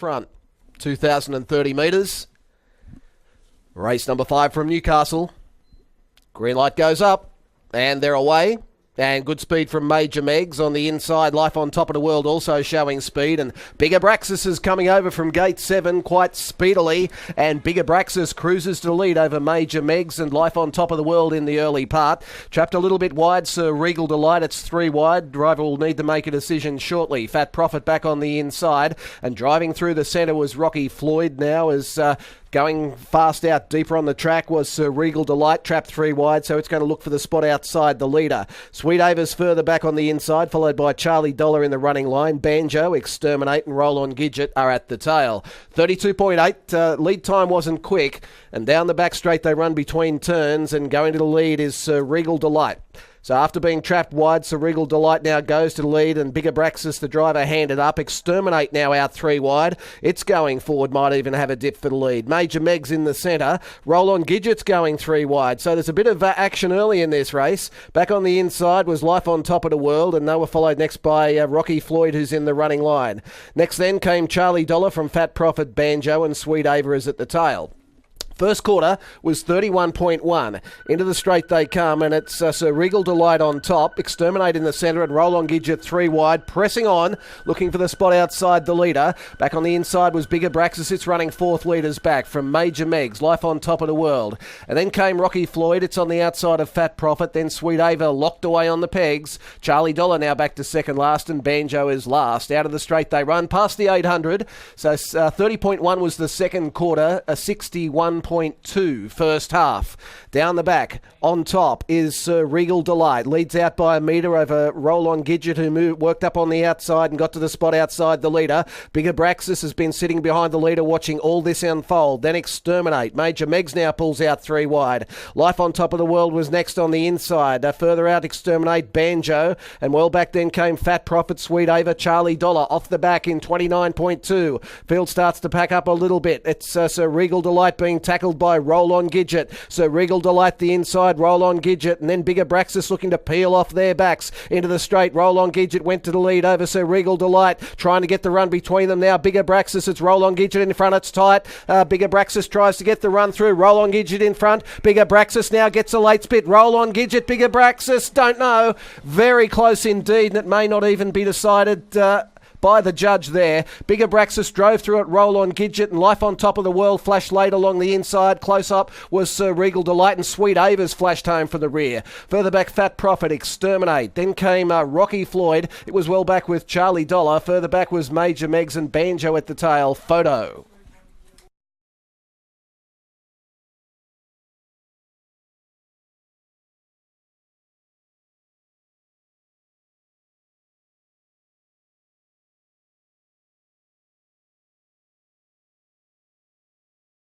front. 2,030 metres. Race number 5 from Newcastle. Green light goes up, and they're away. And good speed from Major Megs on the inside. Life on Top of the World also showing speed. And Big Abraxas is coming over from gate 7 quite speedily. And Big Abraxas cruises to the lead over Major Megs and Life on Top of the World in the early part. Trapped a little bit wide, Sir Regal Delight. It's 3 wide. Driver will need to make a decision shortly. Fat Profit back on the inside. And driving through the centre was Rocky Floyd now as... going fast out deeper on the track was Sir Regal Delight, trapped 3 wide, so it's going to look for the spot outside the leader. Sweet Ava's further back on the inside, followed by Charlie Dollar in the running line. Banjo, Exterminate and Roll On Gidget are at the tail. 32.8, lead time wasn't quick, and down the back straight they run between turns, and going to the lead is Sir Regal Delight. So after being trapped wide, Sir Regal Delight now goes to the lead, and Big Abraxas, the driver, handed up. Exterminate now out 3 wide. It's going forward, might even have a dip for the lead. Major Meg's in the centre. Roll On Gidget's going 3 wide. So there's a bit of action early in this race. Back on the inside was Life on Top of the World, and they were followed next by Rocky Floyd, who's in the running line. Next then came Charlie Dollar from Fat Profit, Banjo, and Sweet Ava is at the tail. First quarter was 31.1. Into the straight they come, and it's Sir Regal Delight on top. Exterminate in the centre, and Roll On Gidget 3 wide. Pressing on, looking for the spot outside the leader. Back on the inside was Big Abraxas. It's running 4th leaders back from Major Megs. Life on Top of the World. And then came Rocky Floyd. It's on the outside of Fat Profit. Then Sweet Ava locked away on the pegs. Charlie Dollar now back to second last, and Banjo is last. Out of the straight they run, past the 800. So 30.1 was the second quarter, a 61.2 first half. Down the back, on top is Regal Delight. Leads out by a metre over Roll On Gidget, who worked up on the outside and got to the spot outside the leader. Big Abraxas has been sitting behind the leader watching all this unfold. Then Exterminate. Major Megs now pulls out 3 wide. Life on Top of the World was next on the inside. Further out, Exterminate, Banjo. And well back then came Fat Profit, Sweet Ava, Charlie Dollar off the back in 29.2. Field starts to pack up a little bit. It's Sir Regal Delight being tackled by Roll On Gidget. So Regal Delight the inside, Roll On Gidget, and then Big Abraxas looking to peel off their backs into the straight. Roll On Gidget went to the lead over Sir Regal Delight, trying to get the run between them now. Big Abraxas, it's Roll On Gidget in front, it's tight. Big Abraxas tries to get the run through. Roll On Gidget in front. Big Abraxas now gets a late spit. Roll On Gidget, Big Abraxas, don't know. Very close indeed, and it may not even be decided by the judge there. Big Abraxas drove through it. Roll On Gidget and Life on Top of the World flashed late along the inside. Close up was Sir Regal Delight, and Sweet Ava's flashed home from the rear. Further back, Fat Profit, Exterminate. Then came Rocky Floyd. It was well back with Charlie Dollar. Further back was Major Megs and Banjo at the tail. Photo.